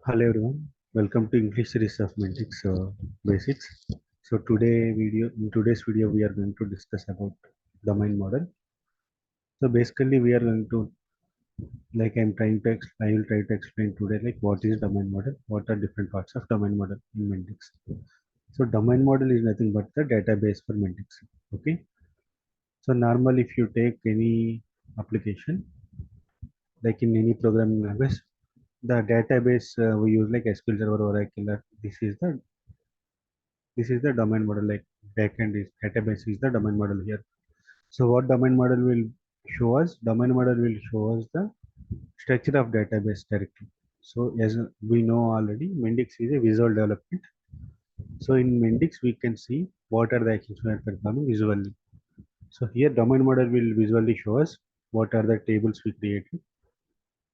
Hello everyone, welcome to English series of Mendix Basics. In today's video we are going to discuss about domain model. So basically we are going to I will try to explain today like what is domain model, what are different parts of domain model in Mendix. So domain model is nothing but the database for Mendix. Okay. So normally if you take any application like in any programming language, the database we use like SQL Server, Oracle. This is the domain model, like backend is database is the domain model here. So what domain model will show us? Domain model will show us the structure of database directly. So as we know already, Mendix is a visual development. So in Mendix we can see what are the actions we are performing visually. So here domain model will visually show us what are the tables we created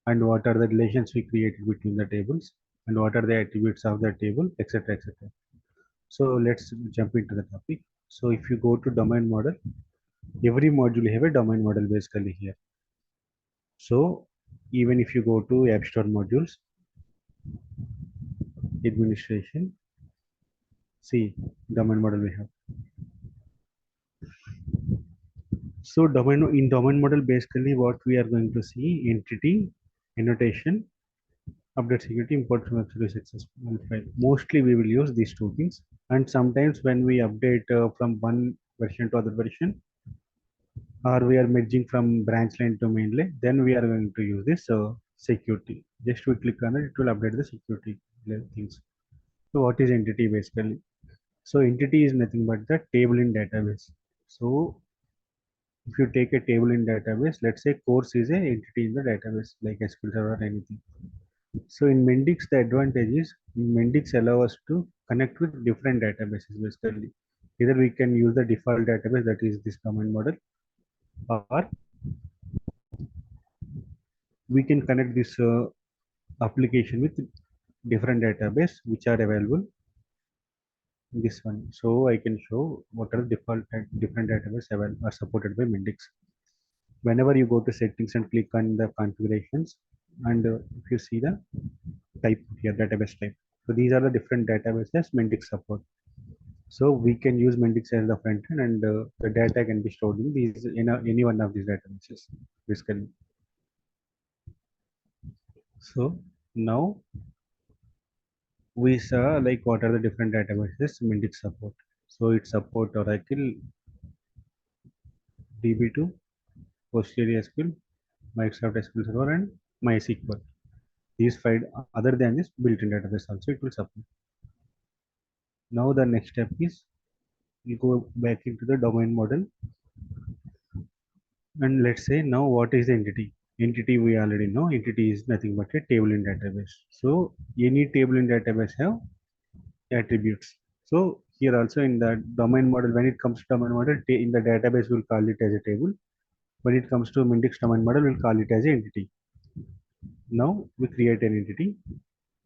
and what are the relations we created between the tables and what are the attributes of the table, etc., etc. So let's jump into the topic. So if you go to domain model, every module have a domain model basically here. So even if you go to App Store modules, administration, see domain model we have. So domain model basically what we are going to see: entity, annotation, update security, import from absolute successful file. Mostly we will use these two things. And sometimes when we update from one version to other version, or we are merging from branch line to main line, then we are going to use this security. Just we click on it, it will update the security things. So what is entity basically? So entity is nothing but the table in database. So if you take a table in database, let's say course is a entity in the database like SQL Server or anything. So in Mendix, the advantage is Mendix allow us to connect with different databases basically. Either we can use the default database, that is this domain model, or we can connect this application with different database which are available in this one. So I can show what are the different database available are supported by Mendix. Whenever you go to settings and click on the configurations, and if you see the type here, database type, so these are the different databases Mendix support. So we can use Mendix as the front end, and the data can be stored in these in any one of these databases basically. So now we saw like what are the different databases Mendix support. So it support Oracle, DB2, PostgreSQL, Microsoft SQL Server, and MySQL. These five, other than this built-in database also it will support. Now the next step is we go back into the domain model, and let's say now what is the entity? Entity we already know. Entity is nothing but a table in database. So any table in database have attributes. So here also in the domain model, when it comes to domain model, in the database we'll call it as a table. When it comes to Mendix domain model, we'll call it as an entity. Now we create an entity.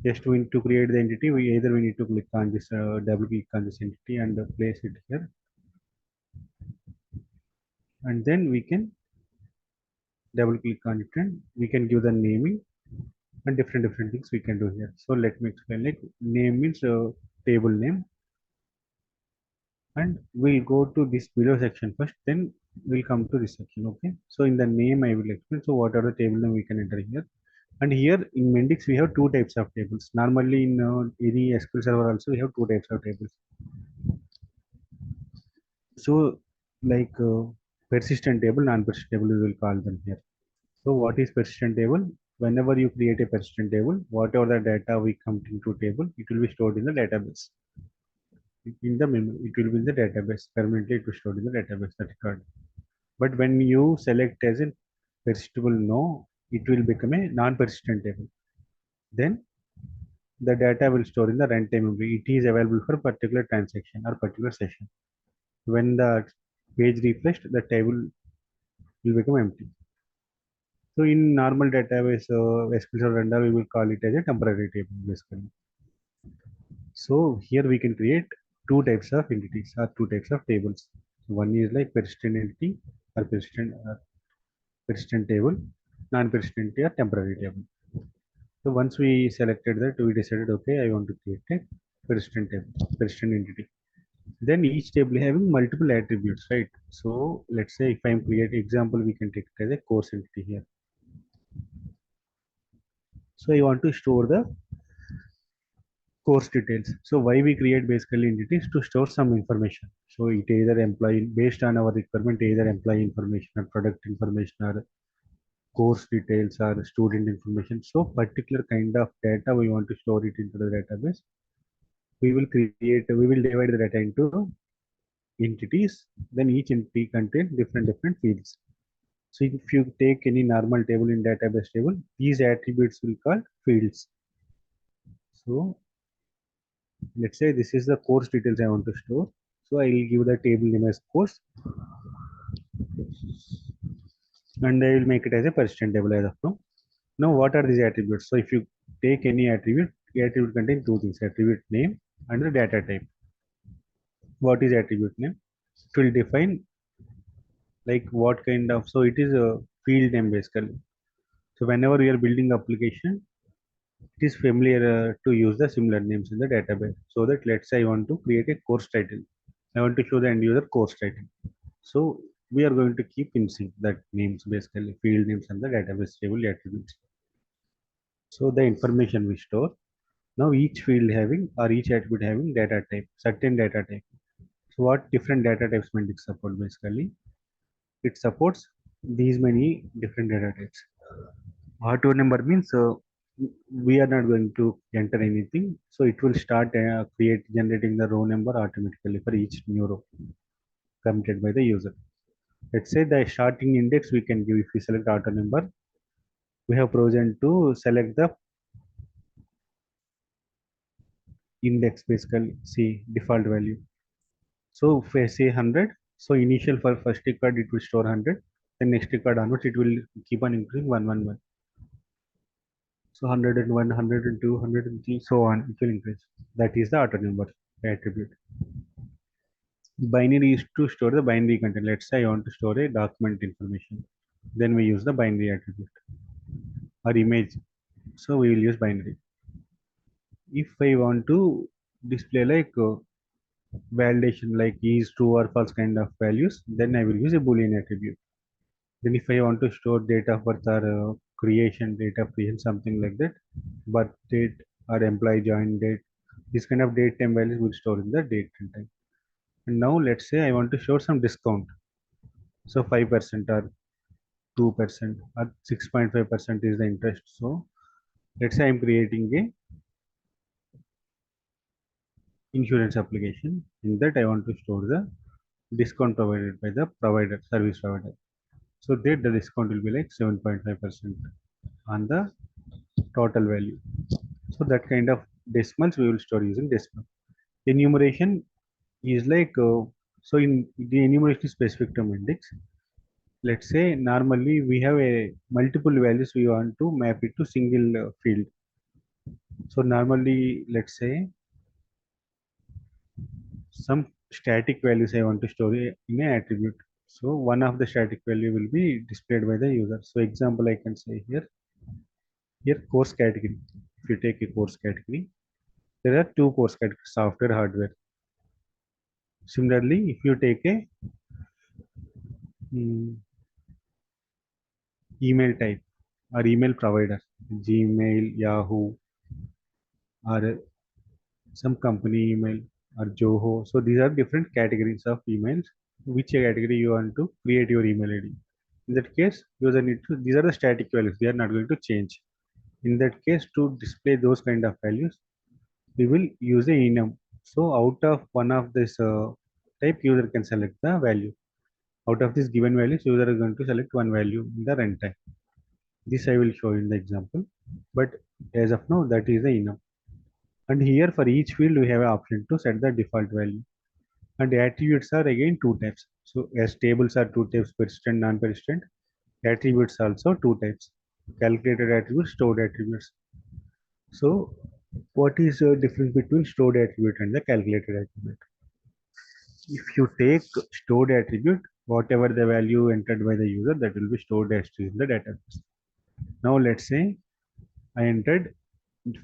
Just to create the entity, we need to click on this double click on this entity and place it here, and then we can double click on it and we can give the naming and different things we can do here. So let me explain. Like name means table name, and we'll go to this below section first, then we'll come to this section. Okay, so in the name I will explain. So what are the table name we can enter here? And here in Mendix we have two types of tables. Normally in any SQL server also we have two types of tables. So like persistent table, non-persistent table we will call them here. So what is persistent table? Whenever you create a persistent table, whatever the data we come into table, it will be stored in the database. In the memory, it will be in the database. Permanently it will be stored in the database, the record. But when you select as a persistable no, it will become a non-persistent table. Then the data will store in the runtime memory. It is available for particular transaction or particular session. When the page refreshed, the table will become empty. So in normal database, SQL Server Runda, we will call it as a temporary table basically. So here we can create two types of entities or two types of tables. One is like persistent entity or persistent table, non-persistent entity or temporary table. So once we selected that, we decided, okay, I want to create a persistent table, persistent entity. Then each table having multiple attributes, right? So let's say if I'm creating example, we can take it as a course entity here. So I want to store the course details. So why we create basically entities to store some information. So it either employee based on our requirement, either employee information or product information or course details or student information. So particular kind of data we want to store it into the database. We will divide the data into entities. Then each entity contains different fields. So if you take any normal table in database table, these attributes will called fields. So let's say this is the course details I want to store. So I will give the table name as course and I will make it as a persistent table as of now. Now what are these attributes? So if you take any attribute, the attribute contains two things, attribute name and the data type. What is attribute name? It will define like what kind of, so it is a field name basically. So whenever we are building application, it is familiar to use the similar names in the database. So that let's say I want to create a course title. I want to show the end user course title. So we are going to keep in sync that names basically field names and the database table attributes. So the information we store. Now each field having or each attribute having data type, certain data type. So what different data types Mendix support basically? It supports these many different data types. Auto number means we are not going to enter anything. So it will start create generating the row number automatically for each new row committed by the user. Let's say the starting index we can give if we select auto number. We have provision to select the index basically see default value. So if I say 100, so initial for first record it will store 100. Then next record onwards it will keep on increasing 111. So 101, 102, 103, so on, it will increase. That is the auto number attribute. Binary is to store the binary content. Let's say I want to store a document information. Then we use the binary attribute or image. So we will use binary. If I want to display like validation like is true or false kind of values, then I will use a boolean attribute. Then if I want to store date of birth or creation, date of creation, something like that, birth date or employee join date, this kind of date time values will store in the date and time. And now let's say I want to show some discount. So 5% or 2% or 6.5% is the interest. So let's say I'm creating a insurance application. In that I want to store the discount provided by the provider, service provider. So there the discount will be like 7.5% on the total value. So that kind of decimals we will store using decimal. Enumeration is like so in the enumeration is specific term index. Let's say normally we have a multiple values we want to map it to single field. So normally let's say some static values I want to store in an attribute. So one of the static value will be displayed by the user. So example I can say here course category. If you take a course category, there are two course categories, software, hardware. Similarly, if you take a mm, email type or email provider, Gmail, Yahoo, or some company email or Zoho. So these are different categories of emails. Which category you want to create your email ID? In that case, user need to. These are the static values. They are not going to change. In that case, to display those kind of values, we will use a enum. So out of one of this type, user can select the value. Out of this given values, user is going to select one value in the runtime. This I will show in the example. But as of now, that is the enum. And here for each field, we have an option to set the default value. And the attributes are again two types. So as tables are two types, persistent, non-persistent, attributes also two types. Calculated attributes, stored attributes. So what is the difference between stored attribute and the calculated attribute? If you take stored attribute, whatever the value entered by the user, that will be stored as in the database. Now let's say I entered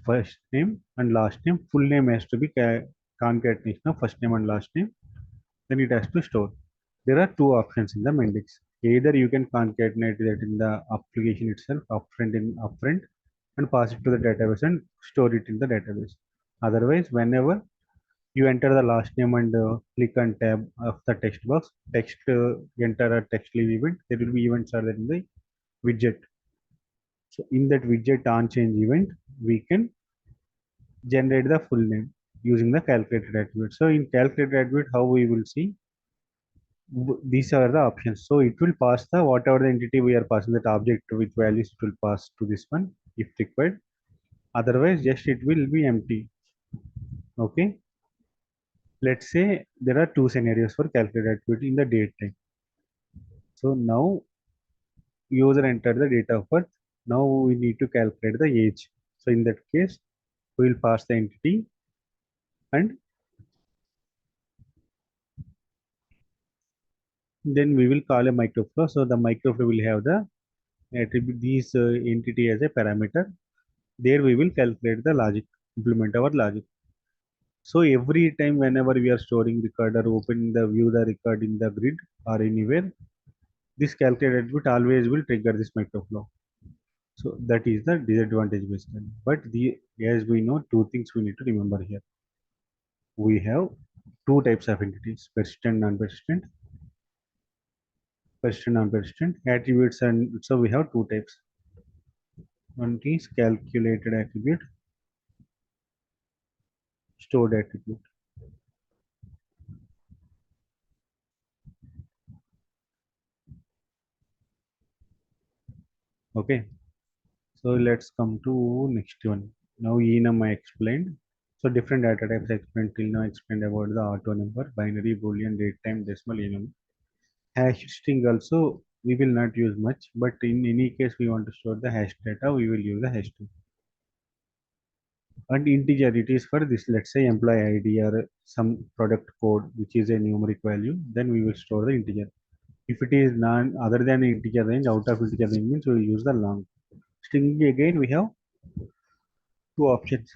first name and last name. Full name has to be concatenation of first name and last name. Then it has to store. There are two options in the Mendix. Either you can concatenate that in the application itself, upfront, and pass it to the database and store it in the database. Otherwise, whenever you enter the last name and click on tab of the text box, enter a text leave event. There will be events are there in the widget. So in that widget on change event, we can generate the full name using the calculated attribute. So in calculated attribute, how we will see these are the options. So it will pass the whatever the entity we are passing that object with values it will pass to this one if required. Otherwise, just it will be empty. Okay. Let's say there are two scenarios for calculated attribute in the date time. So now user enter the date of birth. Now we need to calculate the age. So in that case, we will pass the entity and then we will call a microflow. So the microflow will have the attribute these entity as a parameter. There we will calculate the logic, implement our logic. So every time whenever we are storing record or open the view the record in the grid or anywhere, this calculated attribute always will trigger this microflow. So that is the disadvantage basically. But as we know, two things we need to remember here. We have two types of entities: persistent, non-persistent, persistent, non-persistent attributes, and so we have two types. One is calculated attribute, stored attribute. Okay. So let's come to next one. Now enum I explained. So different data types I explained till now. I explained about the auto number, binary, boolean, date time, decimal, enum. Hash string also we will not use much, but in any case we want to store the hash data, we will use the hash string. And integer it is for this. Let's say employee ID or some product code which is a numeric value. Then we will store the integer. If it is none other than integer range, out of integer range means we will use the long. String again we have two options.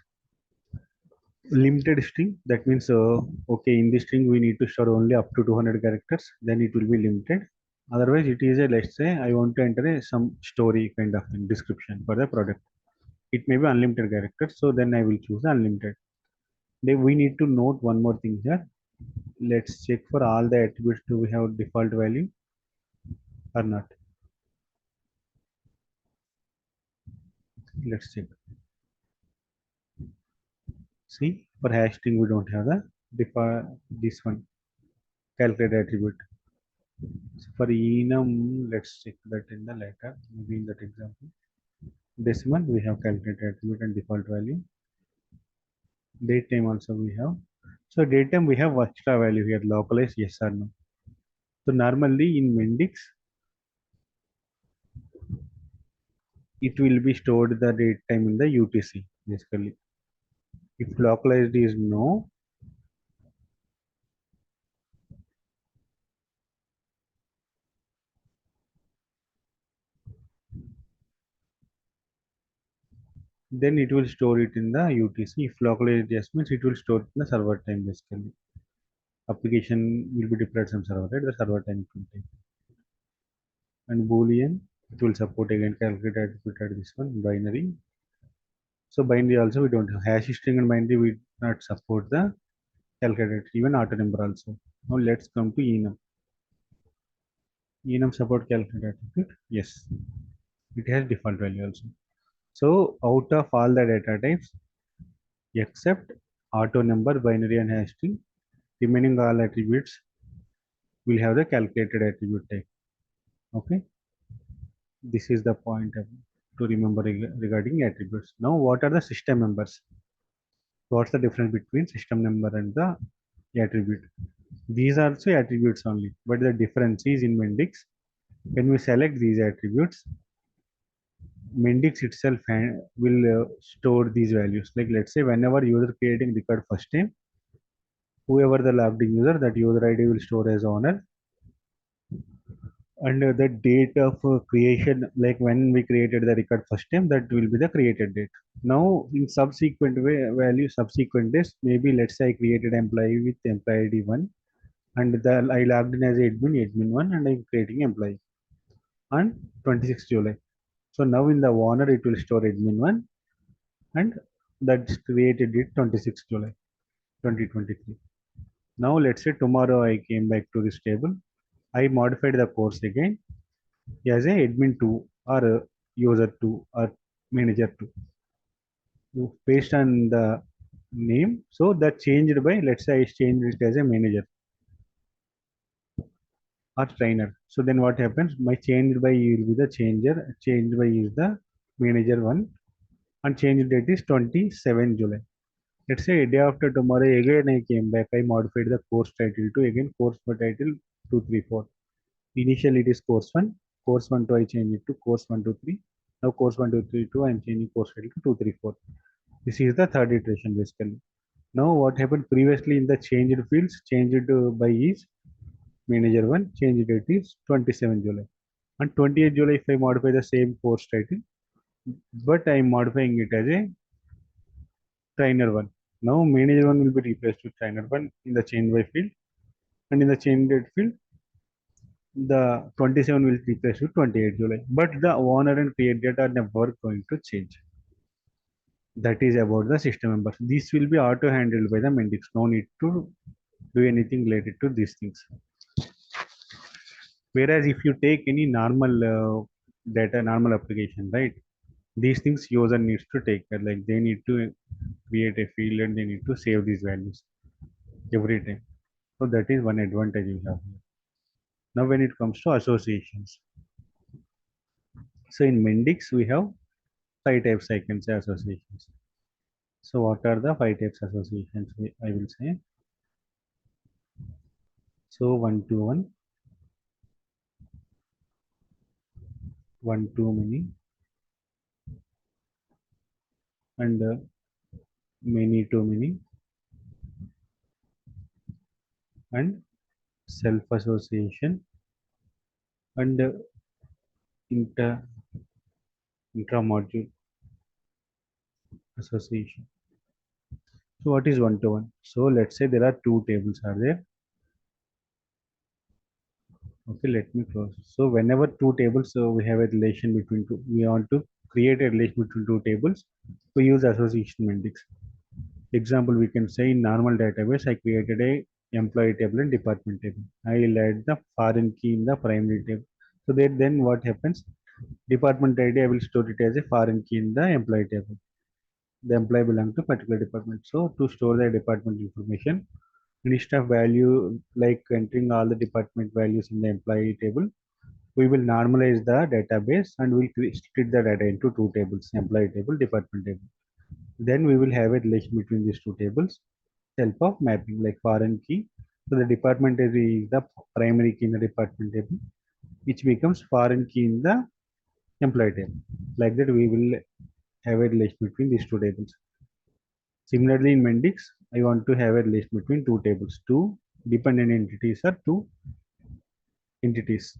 Limited string, that means okay, in this string we need to store only up to 200 characters, then it will be limited. Otherwise it is a, let's say I want to enter some story kind of thing, description for the product, it may be unlimited characters, so then I will choose unlimited. Then we need to note one more thing here. Let's check for all the attributes, do we have default value or not. Let's check. See, for hash string we don't have the default, this one, calculate attribute. So for enum, let's check that in the later, maybe in that example. Decimal, we have calculated attribute and default value. Date time also we have. So date time we have extra value here, localized yes or no. So normally in Mendix, it will be stored the date time in the UTC basically. If localized is no, then it will store it in the UTC. If localized yes means it will store it in the server time basically. Application will be deployed some server, right? The server time it will take. And Boolean, it will support again calculated attribute this one, binary. So binary also we don't have hash string and binary we not support the calculated, even auto number also. Now let's come to enum. Enum support calculated attribute. Yes, it has default value also. So out of all the data types, except auto number, binary and hash string, remaining all attributes will have the calculated attribute type. Okay, this is the point to remember regarding attributes. Now, what are the system members? What's the difference between system member and the attribute? These are also attributes only, but the difference is in Mendix. When we select these attributes, Mendix itself will store these values. Like let's say whenever user creating record first time, whoever the logged in user, that user ID will store as owner. And the date of creation, like when we created the record first time, that will be the created date. Now in subsequent value, subsequent days, maybe let's say I created employee with employee id 1, and the I logged in as admin 1, and I'm creating employee on 26th July. So now in the owner it will store admin 1, and that's created it 26th July 2023. Now let's say tomorrow I came back to this table, I modified the course again as a admin 2 or a user 2 or manager 2, based on the name. So that changed by, let's say I changed it as a manager or trainer. So then what happens, my changed by will be the changer, changed by is the manager 1, and change date is 27 July. Let's say a day after tomorrow again I came back, I modified the course title to again course for title 234. Initially it is course 1, course 1 to I change it to course 123. Now course 1232 I am changing course title to 234. This is the third iteration basically. Now what happened previously in the changed fields, changed by is manager 1, change date is 27 July. On 28th July, if I modify the same course title, but I am modifying it as a trainer 1. Now manager 1 will be replaced with trainer 1 in the change by field, and in the change date field, the 27 will be replaced with 28th July. But the owner and create date are never going to change. That is about the system members. This will be auto handled by the Mendix. No need to do anything related to these things. Whereas if you take any normal data, normal application, right? These things user needs to take care. Like they need to create a field and they need to save these values every time. So that is one advantage we have here. Now when it comes to associations. So in Mendix we have five types I can say associations. So what are the five types associations? I will say. So one to one, one to many, and many to many, and self association, and inter intramodule association. So what is one to one? So let's say there are two tables are there. Okay, let me close. So whenever two tables, so we have a relation between two, we want to create a relation between two tables, we use association matrix. Example, we can say in normal database, I created a employee table and department table. I will add the foreign key in the primary table. So that then what happens? Department ID, I will store it as a foreign key in the employee table. The employee belongs to particular department. So to store the department information, list of value like entering all the department values in the employee table, we will normalize the database and we'll split the data into two tables, employee table, department table. Then we will have a relation between these two tables, help of mapping like foreign key. So the department is the primary key in the department table, which becomes foreign key in the employee table. Like that, we will have a relation between these two tables. Similarly, in Mendix, I want to have a relation between two tables. Two dependent entities are two entities.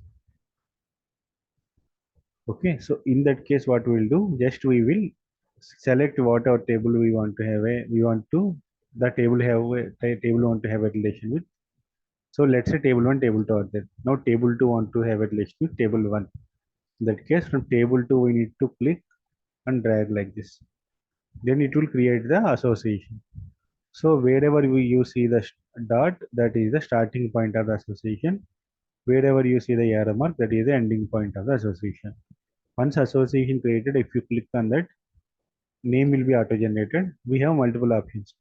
Okay, so in that case, what we will do, just we will select whatever table we want to have a, we want to, the table have a table want to have a relation with. So let's say table 1, table 2 are there. Now table 2 want to have a relation with table 1. In that case, from table 2, we need to click and drag like this. Then it will create the association. So wherever you see the dot, that is the starting point of the association. Wherever you see the arrow mark, that is the ending point of the association. Once association created, if you click on that, name will be auto-generated. We have multiple options.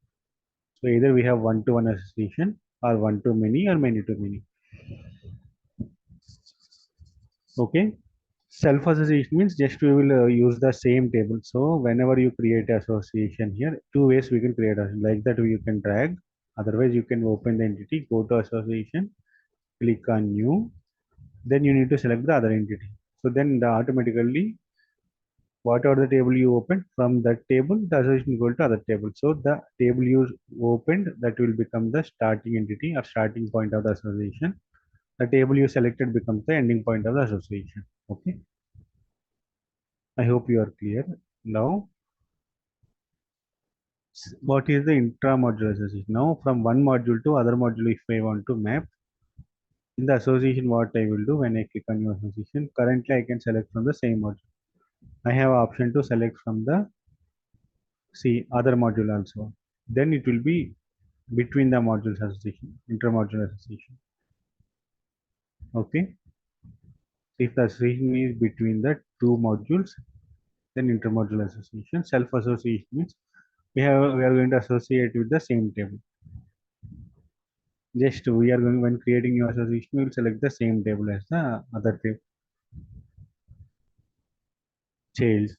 So either we have one-to-one association or one-to-many or many-to-many. Okay. Self-association means just we will use the same table. So whenever you create association here, two ways we can create association. Like that you can drag. Otherwise you can open the entity, go to association, click on new. Then you need to select the other entity. So then the automatically whatever the table you opened from that table, the association will go to other table. So the table you opened, that will become the starting entity or starting point of the association. The table you selected becomes the ending point of the association. Okay. I hope you are clear. Now, what is the intra-module association? Now, from one module to other module, if I want to map in the association, what I will do when I click on new association, currently I can select from the same module. I have option to select from the other module also. Then it will be between the modules association, inter-module association. Okay. If the association is between the two modules, then intermodule association. Self-association means we are going to associate with the same table. Just we are going when creating new association, we will select the same table as the other table. Child.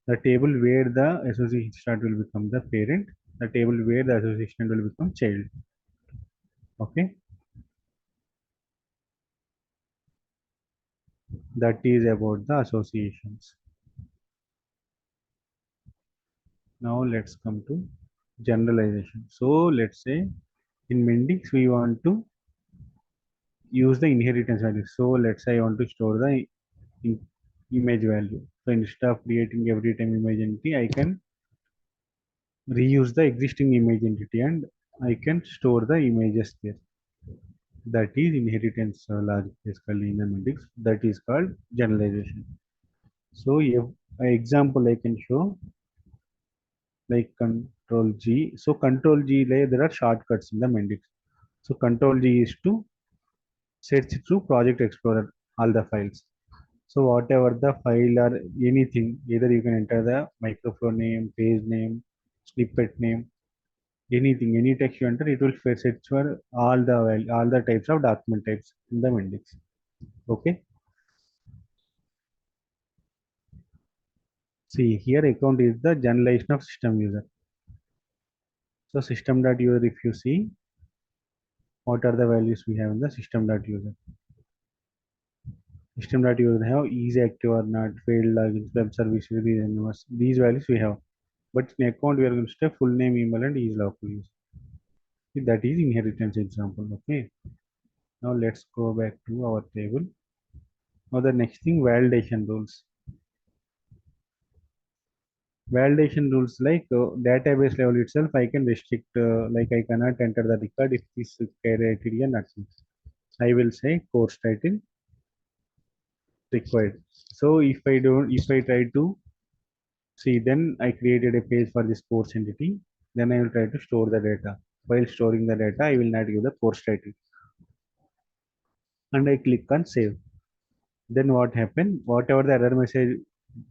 The table where the association start will become the parent. The table where the association will become child. Okay. That is about the associations. Now let's come to generalization. So let's say in Mendix we want to use the inheritance value. So let's say I want to store the in image value. So instead of creating every time image entity, I can reuse the existing image entity and I can store the images there. That is inheritance logic basically in the Mendix. That is called generalization. So if an example I can show like control G. So control G, like, there are shortcuts in the Mendix. So control G is to search through Project Explorer all the files. So whatever the file or anything, either you can enter the microflow name, page name, snippet name, anything, any text you enter, it will search for all the types of document types in the Mendix. Okay. See here account is the generalization of system user. So system.user, if you see what are the values we have in the system.user. System.user have is active or not, failed logins, web services, these values we have. But in account we are going to say full name, email and is local use. That is inheritance example. Okay. Now let's go back to our table. Now the next thing, validation rules. Validation rules like database level itself, I can restrict like I cannot enter the record if this criteria not met. I will say course title required. So if I try to see, then I created a page for this course entity. Then I will try to store the data. While storing the data, I will not give the course title. And I click on save. Then what happened? Whatever the error message,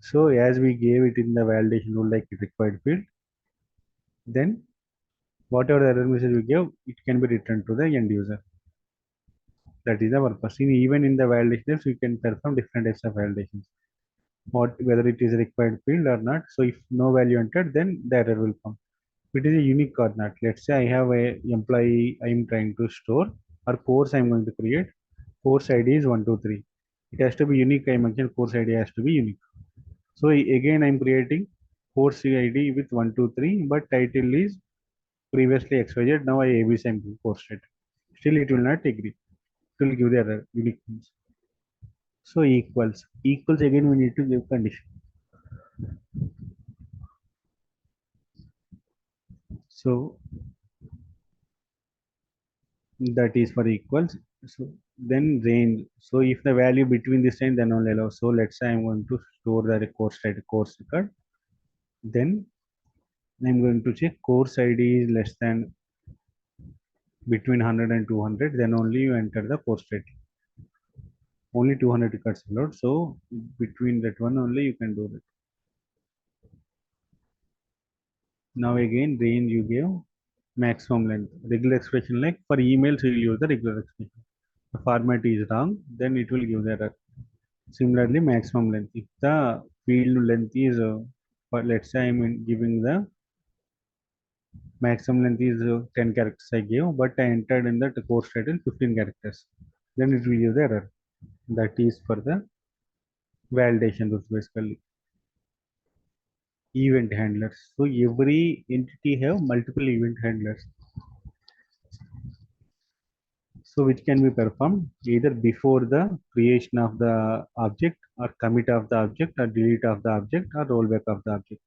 so as we gave it in the validation rule like it required field, then whatever the error message we give, it can be returned to the end user. That is the purpose. Even in the validations, we can perform different types of validations. Whether it is a required field or not. So if no value entered, then the error will come. If it is a unique or not. Let's say I have a employee I am trying to store or course I am going to create. Course ID is 123. It has to be unique. I mentioned course ID has to be unique. So again, I'm creating course ID with 123, but title is previously XYZ. Now I ABC I'm doing course title. Still, it will not agree. It will give the error unique things. So equals again we need to give condition. So that is for equals. So then range. So if the value between this time, then only allow. So let's say I'm going to store the course title course record. Then I'm going to check course ID is less than between 100 and 200, then only you enter the course title. Only 200 records allowed. So between that one only you can do that. Now again range you give maximum length. Regular expression like for emails you will use the regular expression. The format is wrong, then it will give the error. Similarly, maximum length. If the field length is, let's say I'm giving the maximum length is 10 characters I gave, but I entered in the course title 15 characters, then it will give the error. That is for the validation rules basically. Event handlers. So every entity have multiple event handlers. So which can be performed either before the creation of the object, or commit of the object, or delete of the object, or rollback of the object.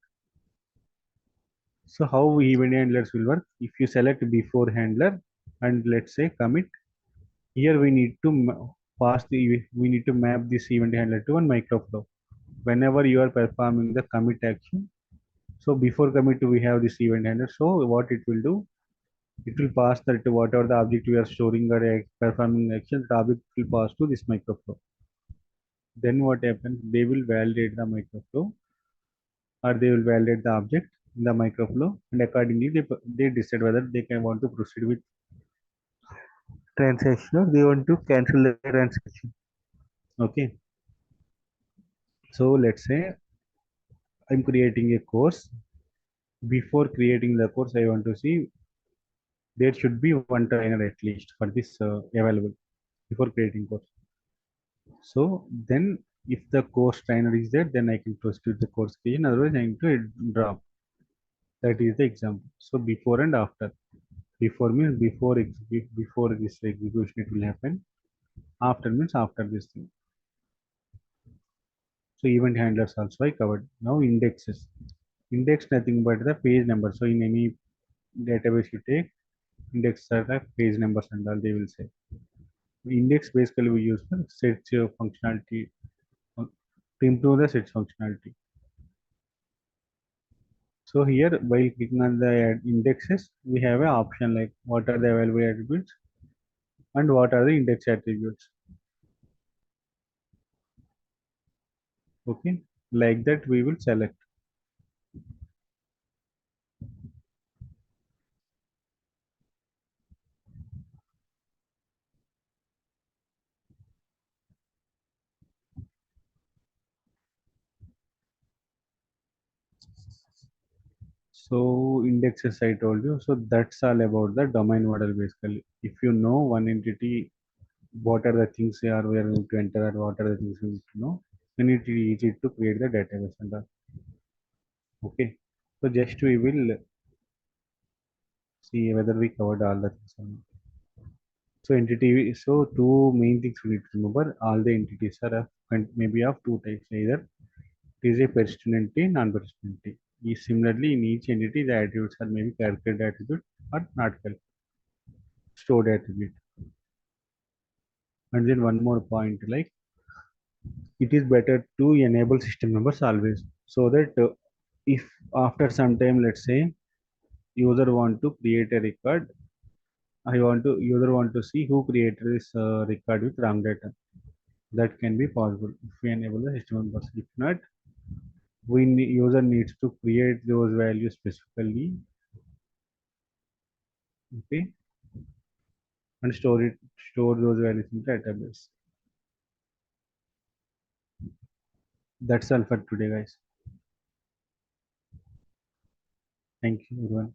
So how event handlers will work? If you select before handler and let's say commit, here we need to we need to map this event handler to one microflow. Whenever you are performing the commit action, so before commit we have this event handler. So what it will do? It will pass that to whatever the object we are storing or performing action, the object will pass to this microflow. Then what happens? They will validate the microflow, or they will validate the object in the microflow, and accordingly they decide whether they can want to proceed with transaction or they want to cancel the transaction. Okay. So let's say I'm creating a course. Before creating the course, I want to see there should be one trainer at least for this available before creating course. So then if the course trainer is there, then I can proceed with the course creation. Otherwise, I need to drop. That is the example. So before and after. Before means before this execution it will happen. After means after this thing. So event handlers also I covered. Now indexes. Index nothing but the page number. So in any database you take, index are the page numbers and all they will say. Index basically we use for search functionality to improve the search functionality. So here while clicking on the indexes, we have an option like what are the available attributes and what are the index attributes. Okay, like that we will select. So indexes I told you. So that's all about the domain model basically. If you know one entity, what are the things we are going to enter and what are the things we need to know, then it is easy to create the database and all. Okay. So just we will see whether we covered all the things or not. So entity, so two main things we need to remember. All the entities are of, maybe of two types. Either it is a persistent entity, non-persistent entity. Similarly, in each entity, the attributes are maybe character attribute or not stored attribute. And then one more point, like it is better to enable system members always, so that if after some time, let's say user want to create a record, user want to see who created this record with wrong data. That can be possible if we enable the system members. If not, user needs to create those values specifically, okay, and store those values in database. That's all for today, guys. Thank you, everyone.